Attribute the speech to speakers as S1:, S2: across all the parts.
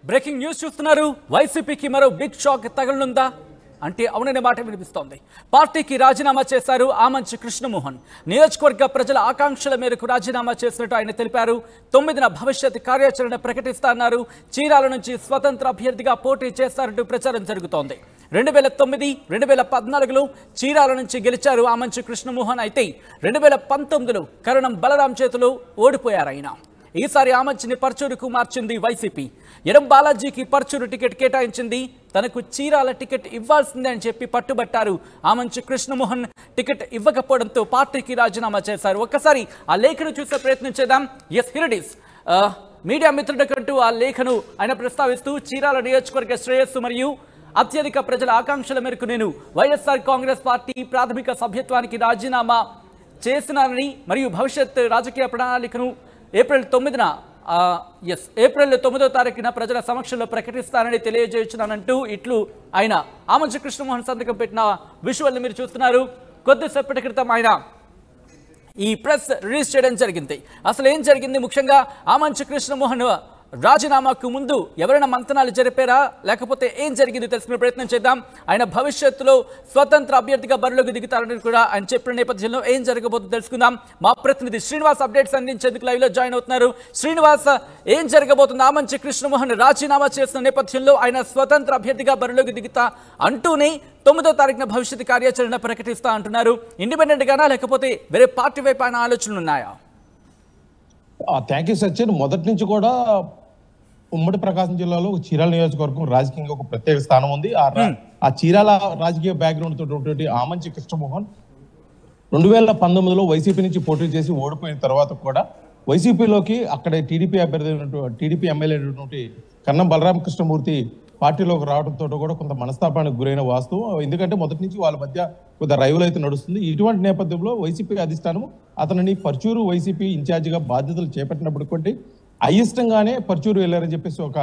S1: Breaking news చూస్తున్నారు. వైసీపీకి మరో బిగ్ షాక్ తగలనుందా అంటే అవుననే మాట వినిపిస్తోంది. పార్టీకి రాజీనామా చేశారు ఆమంచి కృష్ణమోహన్. నియోజకవర్గ ప్రజల ఆకాంక్షల మేరకు రాజీనామా చేసినట్టు ఆయన తెలిపారు. 9న భవిష్యత్ కార్యాచరణ ప్రకటిస్తారన్నారు. చీరాల నుంచి స్వతంత్ర అభ్యర్థిగా పోటీ చేస్తారంటూ ప్రచారం జరుగుతోంది. 2009, 2014లో చీరాల నుంచి గెలిచారు ఆమంచి కృష్ణమోహన్. అయితే 2019లో కరణం బలరాం చేతిలో ఓడిపోయారు ఆయన. ఈసారి ఆమంచిని పర్చూరుకు మార్చింది వైసీపీ. ఎడం బాలాజీకి పర్చూరు టికెట్ కేటాయించింది. తనకు చీరాల టికెట్ ఇవ్వాల్సిందే అని చెప్పి పట్టుబట్టారు ఆమంచి కృష్ణమోహన్. టికెట్ ఇవ్వకపోవడంతో పార్టీకి రాజీనామా చేశారు. ఒక్కసారి ఆ లేఖను చూసే ప్రయత్నం చేద్దాం. Yes, here it is. Media మిత్రుడికంటూ ఆ లేఖను ఆయన ప్రస్తావిస్తూ, చీరాల నియోజకవర్గ శ్రేయస్సు మరియు అత్యధిక ప్రజల ఆకాంక్షల మేరకు నేను వైఎస్ఆర్ కాంగ్రెస్ పార్టీ ప్రాథమిక సభ్యత్వానికి రాజీనామా చేసినానని మరియు భవిష్యత్ రాజకీయ ప్రణాళికను ఏప్రిల్ 9వ తారీఖున ప్రజల సమక్షంలో ప్రకటిస్తానని తెలియజేస్తున్నానంటూ ఇట్లు ఆయన ఆమంచి కృష్ణమోహన్ సంతకం పెట్టిన విజువల్ని మీరు చూస్తున్నారు. కొద్దిసేపటి క్రితం ఆయన ఈ ప్రెస్ రిలీజ్ చేయడం జరిగింది. అసలు ఏం జరిగింది, ముఖ్యంగా ఆమంచి కృష్ణమోహన్ రాజీనామాకు ముందు ఎవరైనా మంతనాలు జరిపారా, లేకపోతే ఏం జరిగింది తెలుసుకునే ప్రయత్నం చేద్దాం. ఆయన భవిష్యత్తులో స్వతంత్ర అభ్యర్థిగా బరిలోకి దిగుతారని కూడా ఆయన చెప్పిన నేపథ్యంలో ఏం జరగబోతుందో తెలుసుకుందాం. మా ప్రతినిధి శ్రీనివాస్ అప్డేట్స్ అందించేందుకు లైవ్ లో జాయిన్ అవుతున్నారు. శ్రీనివాస్, ఏం జరగబోతుంది? ఆమంచి కృష్ణమోహన్ రాజీనామా చేసిన నేపథ్యంలో ఆయన స్వతంత్ర అభ్యర్థిగా బరిలోకి దిగుతా అంటూనే 9వ తారీఖున భవిష్యత్ కార్యాచరణ ప్రకటిస్తా అంటున్నారు. ఇండిపెండెంట్ గానా లేకపోతే వేరే పార్టీ వైపు ఆయన ఆలోచనలు ఉన్నాయా?
S2: Thank you Sachin. మొదటి నుంచి కూడా ఉమ్మడి ప్రకాశం జిల్లాలో చీరాల నియోజకవర్గం రాజకీయంగా ఒక ప్రత్యేక స్థానం ఉంది. ఆ చీరాల రాజకీయ బ్యాక్గ్రౌండ్ తోటి ఆమంచి కృష్ణమోహన్ 2019లో వైసీపీ నుంచి పోటీ చేసి ఓడిపోయిన తర్వాత కూడా వైసీపీలోకి అక్కడ టీడీపీ ఎమ్మెల్యే అయినటువంటి కన్నం బలరామకృష్ణమూర్తి పార్టీలోకి రావడంతో కూడా కొంత మనస్తాపానికి గురైన వాస్తవం. ఎందుకంటే మొదటి నుంచి వాళ్ళ మధ్య కొంత రైవల్ అయితే నడుస్తుంది. ఇటువంటి నేపథ్యంలో వైసీపీ అధిష్టానం అతనిని పర్చూరు వైసీపీ ఇన్ఛార్జిగా బాధ్యతలు చేపట్టినప్పటికీ అయిష్టంగానే పర్చూరు వెళ్ళారని చెప్పేసి ఒక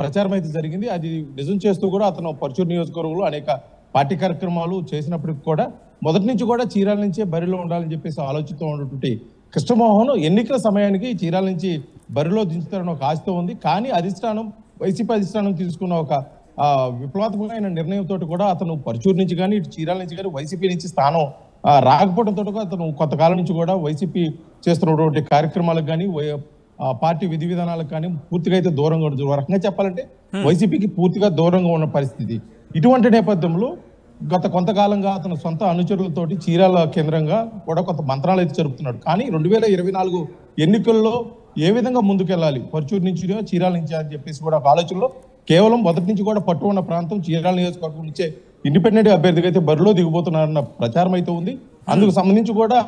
S2: ప్రచారం అయితే జరిగింది. అది నిజం చేస్తూ కూడా అతను పర్చూరు నియోజకవర్గంలో అనేక పార్టీ కార్యక్రమాలు చేసినప్పటికి కూడా మొదటి నుంచి కూడా చీరాల నుంచే బరిలో ఉండాలని చెప్పేసి ఆలోచిస్తూ ఉన్నటువంటి కృష్ణమోహన్ ఎన్నికల సమయానికి చీరాల నుంచి బరిలో దించుతారని ఒక ఆశతో ఉంది. కానీ వైసీపీ అధిష్టానం తీసుకున్న ఒక విప్లవాత్మకమైన నిర్ణయంతో కూడా అతను పర్చూరు నుంచి కానీ ఇటు చీరాల నుంచి కానీ వైసీపీ నుంచి స్థానం రాకపోవడంతో అతను కొంతకాలం నుంచి కూడా వైసీపీ చేస్తున్నటువంటి కార్యక్రమాలకు కానీ పార్టీ విధి విధానాలకు కానీ పూర్తిగా అయితే దూరంగా ఉండదు. ఒక రకంగా చెప్పాలంటే వైసీపీకి పూర్తిగా దూరంగా ఉన్న పరిస్థితి. ఇటువంటి నేపథ్యంలో గత కొంతకాలంగా అతను సొంత అనుచరులతోటి చీరాల కేంద్రంగా కూడా కొంత మంత్రాలు అయితే జరుపుతున్నాడు. కానీ 2024 ఎన్నికల్లో ఏ విధంగా ముందుకెళ్ళాలి, పర్చూరు నుంచి చీరాల నుంచి అని చెప్పేసి కూడా ఒక ఆలోచనలో కేవలం మొదటి నుంచి కూడా పట్టు ఉన్న ప్రాంతం చీరాల నియోజకవర్గం నుంచే ఇండిపెండెంట్ అభ్యర్థిగా అయితే బరిలో దిగిపోతున్నారన్న ప్రచారం అయితే ఉంది. అందుకు సంబంధించి కూడా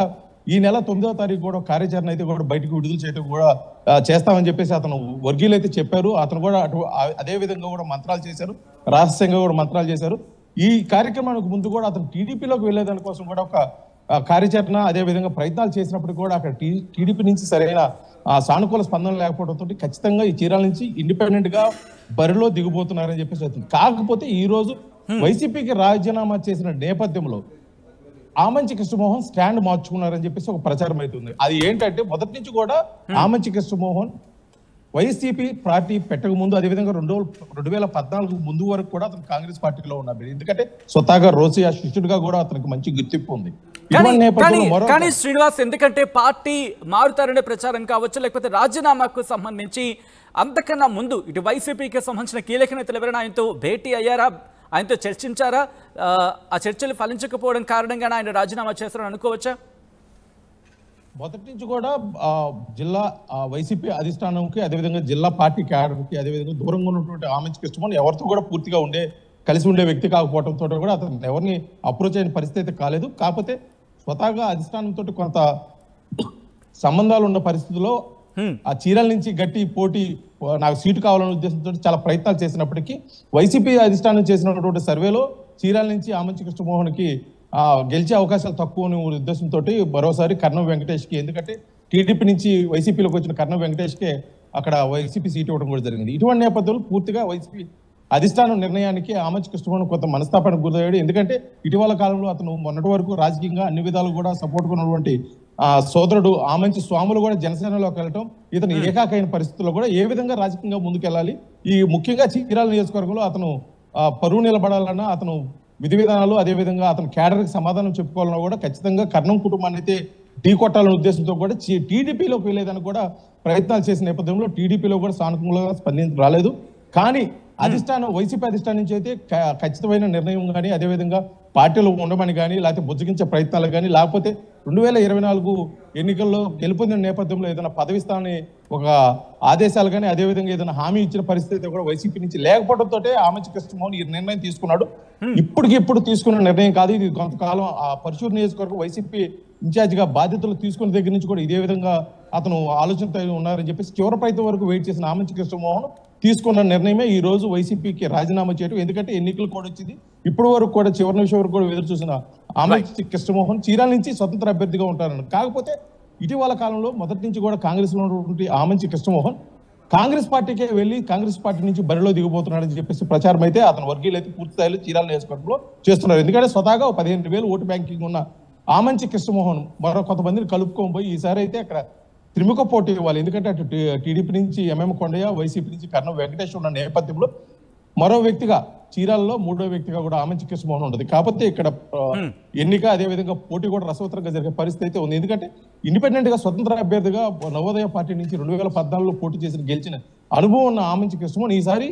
S2: ఈ నెల 9వ తారీఖు కూడా కార్యాచరణ అయితే కూడా బయటకు విడుదల చేయడం కూడా చేస్తామని చెప్పేసి అతను వర్గీయులు అయితే చెప్పారు. అతను కూడా అదే విధంగా కూడా మంత్రాలు చేశారు, రహస్యంగా కూడా మంత్రాలు చేశారు. ఈ కార్యక్రమానికి ముందు కూడా అతను టీడీపీలోకి వెళ్లేదాని కోసం కూడా ఒక కార్యాచరణ అదే విధంగా ప్రయత్నాలు చేసినప్పుడు కూడా అక్కడ టీడీపీ నుంచి సరైన సానుకూల స్పందన లేకపోవడంతో ఖచ్చితంగా ఈ చీరాల నుంచి ఇండిపెండెంట్ గా బరిలో దిగిపోతున్నారని చెప్పేసి అవుతుంది. కాకపోతే ఈ రోజు వైసీపీకి రాజీనామా చేసిన నేపథ్యంలో ఆమంచి కృష్ణమోహన్ స్టాండ్ మార్చుకున్నారని చెప్పేసి ఒక ప్రచారం అవుతుంది. అది ఏంటంటే మొదటి నుంచి కూడా ఆమంచి కృష్ణమోహన్ వైసీపీ పార్టీ పెట్టక ముందు అదేవిధంగా 2014 ముందు వరకు కూడా అతను కాంగ్రెస్ పార్టీలో ఉన్నారు. ఎందుకంటే స్వతహాగా రోసియా శిష్యుడిగా కూడా అతనికి మంచి గుర్తింపు ఉంది.
S1: కానీ శ్రీనివాస్, ఎందుకంటే పార్టీ మారుతారనే ప్రచారం కావచ్చు, లేకపోతే రాజీనామాకు సంబంధించి అంతకన్నా ముందు ఇటు వైసీపీకి సంబంధించిన కీలక నేతలు ఎవరైనా ఆయనతో భేటీ అయ్యారా, ఆయనతో చర్చించారా? ఆ చర్చలు ఫలించకపోవడం కారణంగా ఆయన రాజీనామా చేస్తారని అనుకోవచ్చా?
S2: మొదటి నుంచి కూడా జిల్లా వైసీపీ అధిష్టానంకి అదేవిధంగా జిల్లా పార్టీ క్యాడర్కి అదేవిధంగా దూరంగా ఉన్నటువంటి ఆమంచి కృష్ణమోహన్ ఎవరితో కూడా పూర్తిగా కలిసి ఉండే వ్యక్తి కాకపోవడంతో కూడా అతను ఎవరిని అప్రోచ్ అయిన పరిస్థితి కాలేదు. కాకపోతే స్వతహాగా అధిష్టానంతో కొంత సంబంధాలు ఉన్న పరిస్థితుల్లో ఆ చీరాల నుంచి గట్టి పోటీ నాకు సీటు కావాలనే ఉద్దేశంతో చాలా ప్రయత్నాలు చేసినప్పటికీ వైసీపీ అధిష్టానం చేసినటువంటి సర్వేలో చీరాల నుంచి ఆమంచి కృష్ణమోహన్కి గెలిచే అవకాశాలు తక్కువ అనే ఉద్దేశంతో మరోసారి కర్ణం వెంకటేష్కి, ఎందుకంటే టీడీపీ నుంచి వైసీపీలోకి వచ్చిన కర్ణం వెంకటేష్కే అక్కడ వైసీపీ సీటు ఇవ్వడం కూడా జరిగింది. ఇటువంటి నేపథ్యంలో పూర్తిగా వైసీపీ అధిష్టానం నిర్ణయానికి ఆమంచి కృష్ణమోహన్ కొంత మనస్తాపానికి గురయ్యాడు. ఎందుకంటే ఇటీవల కాలంలో అతను మొన్నటి వరకు రాజకీయంగా అన్ని విధాలు కూడా సపోర్ట్ ఉన్నటువంటి సోదరుడు ఆమంచి స్వాములు కూడా జనసేనలోకి వెళ్ళటం, ఇతను ఏకాకైన పరిస్థితుల్లో కూడా ఏ విధంగా రాజకీయంగా ముందుకెళ్ళాలి, ఈ ముఖ్యంగా చీరాల నియోజకవర్గంలో అతను పరువు నిలబడాలన్నా అతను విధి విధానాలు అదేవిధంగా అతను క్యాడర్కి సమాధానం చెప్పుకోవాలన్నా కూడా ఖచ్చితంగా కర్ణం కుటుంబాన్ని అయితే ఢీ కొట్టాలనే ఉద్దేశంతో కూడా టీడీపీలోకి వెళ్ళేదని కూడా ప్రయత్నాలు చేసిన నేపథ్యంలో టీడీపీలో కూడా సానుకూలంగా రాలేదు. కానీ అధిష్టానం వైసీపీ అధిష్టానం నుంచి అయితే ఖచ్చితమైన నిర్ణయం కానీ అదేవిధంగా పార్టీలో ఉండమని కానీ లేకపోతే బుజ్జగించే ప్రయత్నాలు కానీ లేకపోతే 2024 ఎన్నికల్లో గెలుపొందిన నేపథ్యంలో ఏదైనా పదవి స్థానాన్ని ఒక ఆదేశాలు కానీ అదేవిధంగా ఏదైనా హామీ ఇచ్చిన పరిస్థితి కూడా వైసీపీ నుంచి లేకపోవడంతో ఆమంచి కృష్ణమోహన్ ఈ నిర్ణయం తీసుకున్నాడు. ఇప్పుడు తీసుకున్న నిర్ణయం కాదు, ఇది కొంతకాలం ఆ పరశూరు నియోజకవర్గం వైసీపీ ఇన్ఛార్జిగా బాధ్యతలు తీసుకున్న దగ్గర నుంచి కూడా ఇదే విధంగా అతను ఆలోచనతో ఉన్నారని చెప్పేసి చివరి ప్రయత్నం వరకు వెయిట్ చేసిన ఆమంచి కృష్ణమోహన్ తీసుకున్న నిర్ణయమే ఈ రోజు వైసీపీకి రాజీనామా చేయడం. ఎందుకంటే ఎన్నికలు కూడా వచ్చింది, ఇప్పుడు వరకు కూడా చివరి నిమిషం వరకు కూడా ఎదురు చూసిన ఆమంచి కృష్ణమోహన్ చీరాల నుంచి స్వతంత్ర అభ్యర్థిగా ఉంటారని. కాకపోతే ఇటీవల కాలంలో మొదటి నుంచి కూడా కాంగ్రెస్ లో ఉన్నటువంటి ఆమంచి కృష్ణమోహన్ కాంగ్రెస్ పార్టీకే వెళ్లి కాంగ్రెస్ పార్టీ నుంచి బరిలో దిగబోతున్నాడని చెప్పేసి ప్రచారం అయితే అతని వర్గీయులు అయితే పూర్తి స్థాయిలో చీరాల నియోజకవర్గంలో చేస్తున్నారు. ఎందుకంటే స్వతహాగా 15,000 ఓటు బ్యాంకింగ్ ఉన్న ఆమంచి కృష్ణమోహన్ మరో కొంతమందిని కలుపుకొని పోయి ఈసారి అయితే అక్కడ త్రిముఖ పోటీ ఇవ్వాలి. ఎందుకంటే అటు టీడీపీ నుంచి ఎంఎం కొండయ్య, వైసీపీ నుంచి కర్ణం వెంకటేష్ ఉన్న నేపథ్యంలో మరో వ్యక్తిగా చీరాలలో మూడో వ్యక్తిగా కూడా ఆమంచి కృష్ణమోహన్ ఉంటుంది. కాకపోతే ఇక్కడ ఎన్నిక అదేవిధంగా పోటీ కూడా రసవత్తరంగా జరిగే పరిస్థితి అయితే ఉంది. ఎందుకంటే ఇండిపెండెంట్ గా స్వతంత్ర అభ్యర్థిగా నవోదయ పార్టీ నుంచి 2014లో పోటీ చేసిన గెలిచిన అనుభవం ఉన్న ఆమంచి కృష్ణమోహన్ ఈసారి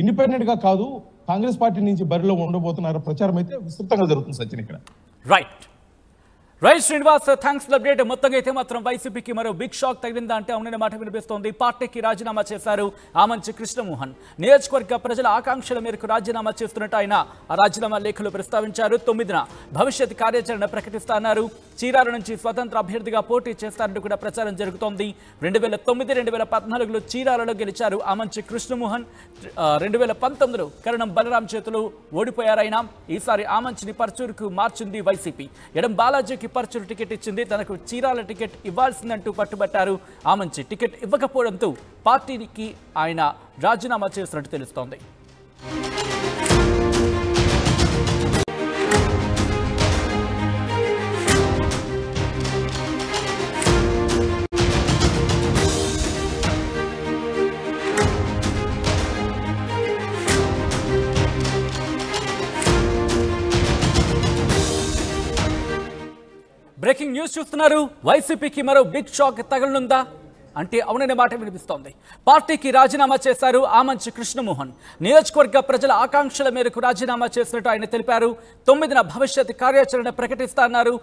S2: ఇండిపెండెంట్ గా కాదు కాంగ్రెస్ పార్టీ నుంచి బరిలో ఉండబోతున్నారు ప్రచారం అయితే విస్తృతంగా జరుగుతుంది సచిన్ ఇక్కడ.
S1: Right Srinivas, thanks for update. మొత్తంగా అయితే మాత్రం వైసీపీకి మరో బిగ్ షాక్ తగిలిందా అంటే అవుననే మాట వినిపిస్తోంది. పార్టీకి రాజీనామా చేశారు ఆమంచి కృష్ణమోహన్. నియోజకవర్గ ప్రజల ఆకాంక్షల మేరకు రాజీనామా చేస్తున్నట్టు ఆయన ఆ రాజీనామా లేఖలు ప్రస్తావించారు. 9న భవిష్యత్ కార్యాచరణ ప్రకటిస్తున్నారు. చీరాల నుంచి స్వతంత్ర అభ్యర్థిగా పోటీ చేస్తారంటూ కూడా ప్రచారం జరుగుతోంది. 2009-2014లో చీరాలలో గెలిచారు ఆమంచి కృష్ణమోహన్. 2019లో కరణం బలరాం చేతులు ఓడిపోయారైనా ఈసారి ఆమంచిని పర్చూరుకు మార్చింది వైసీపీ. ఎడం బాలాజీకి పర్చూరు టికెట్ ఇచ్చింది, తనకు చీరాల టికెట్ ఇవ్వాల్సిందంటూ పట్టుబట్టారు ఆమంచి. టికెట్ ఇవ్వకపోవడంతో పార్టీకి ఆయన రాజీనామా చేసినట్టు తెలుస్తోంది. బ్రేకింగ్ న్యూస్ చూస్తున్నారు. వైసీపీకి మరో బిగ్ షాక్ తగలనుందా అంటే అవుననే మాట వినిపిస్తోంది. పార్టీకి రాజీనామా చేశారు ఆమంచి కృష్ణమోహన్. నియోజకవర్గ ప్రజల ఆకాంక్షల మేరకు రాజీనామా చేసినట్టు ఆయన తెలిపారు. 9న భవిష్యత్ కార్యాచరణ ప్రకటిస్తున్నారు.